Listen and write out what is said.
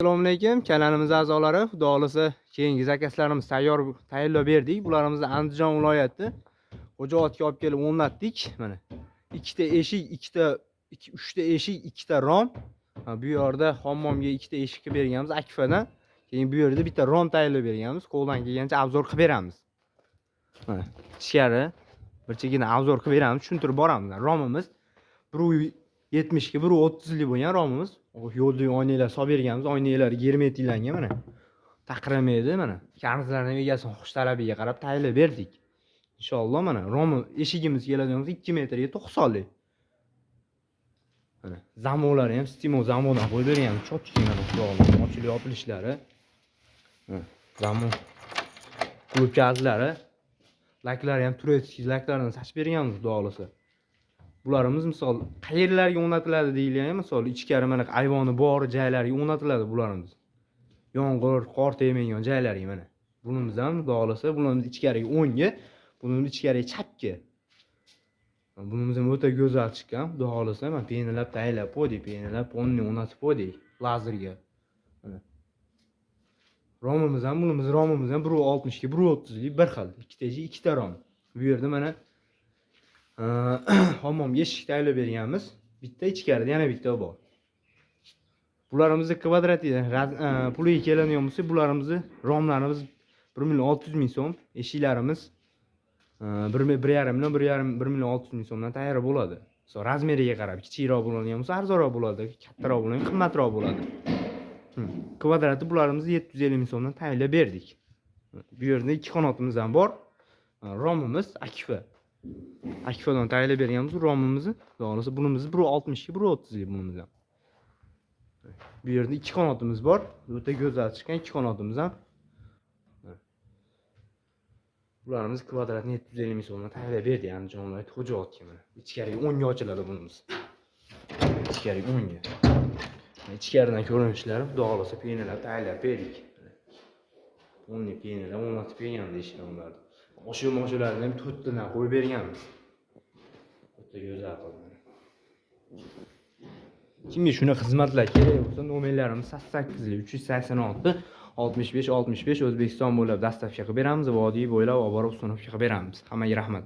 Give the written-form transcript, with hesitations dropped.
Assalomu alaykum, kanalimiz a'zolari. Xudo xolasa keyingi zakazlarimiz tayyorlab berdik. Bularimizni Andijon viloyati Xo'jaobodga olib kelib o'rnatdik. Mana ikkita eshik, uchta eshik, ikkita rom. Bu yerda hammomga ikkita eshik qilib berganmiz Akfadan. Keyin bu yerda bitta rom tayyorlab berganmiz. Qo'ldan kelgancha obzor qilib beramiz. Mana ichkari birchagina obzor qilib beramiz, tushuntirib boramiz. Romimiz 170 ga 130 lik bo'lgan romimiz. Yo'lda oynalar solib berganmiz. Oynalar germetiklangan mana. Taqramaydi mana. Karzlarning egasini xush talabiga qarab tayyorlab berdik. Inshaalloh mana romi eshigimiz keladigan 2 metrga 90 lik. Mana zamonlari ham stimul zamondan qo'yib berganmiz. Cho'tki mana xudolar, ochilib yopilishlari. Zamon klub gazlari, laklari ham turetskiy laklardan sachib berganmiz xudo xolasa. Bularimiz misol qayerlarga o'rnatiladi deyilgan, misol ichkari mana ayvoni bor joylarga o'rnatiladi bularimiz. Yomg'ir, qor tegmagan joylarga mana. Bunimiz ham xudo xolasa, bunimiz ichkariga o'ngga, bunimiz ichkariga chapga. Bunimiz ham o'ta go'zal chiqqan, xudo xolasa, mana penalab tayyorlab qo'ydik, penalab o'rnini o'rnatib qo'ydik lazerga. Mana. Romimiz ham, bunimiz romimiz ham 160 ga 130 lik bir xil, ikkita rom. Bu yerda mana hammomga eshik tayyorlab berganmiz. Bitta ichkarida yana bitta bor. Bularimizni kvadratiga puliga keladigan bo'lsa, bularimizni romlarimiz 1.600.000 so'm, eshiklarimiz 1.5 million 1.600.000 so'mdan tayyor bo'ladi. So razmeriga qarab, kichikroq bo'ladigan bo'lsa arzonroq bo'ladi, kattaroq bo'lgan qimmatroq bo'ladi. Kvadrati bularimizni 750.000 so'mdan tayyorlab berdik. Bu yerda ikki qanotimiz ham bor. Romimiz Akfa. Akfadan tayyorlab berganmiz romimizni. Xudoolasa bunimizni 1.60 ga 1.30 lik bunimiz ham. Bu yerda ikki qanotimiz bor. O'ta go'zal chiqqan ikki qanotimiz ham. Bularimiz kvadratni 750.000 so'mdan tayyorlab berdik Andijon viloyati Xo'jaobodga mana. Ichkariga 10 ga ochiladi bunimiz. Ichkariga 10 ga. Ichkaridan ko'rinishlari xudoolasa penalab tayyorlab berdik. O'nni penalab o'rnatib berganmiz eshiklarni. Mashinalarni ham to'rttadan qo'yib berganmiz. O'ta go'zal qildi. Kimga shunaqa xizmatlar kerak bo'lsa, nomerlarimiz 88386 65 65 O'zbekiston bo'ylab dastavka qilib beramiz, vodiy bo'ylab olib borib ustunovka qilib beramiz. Hammaga rahmat.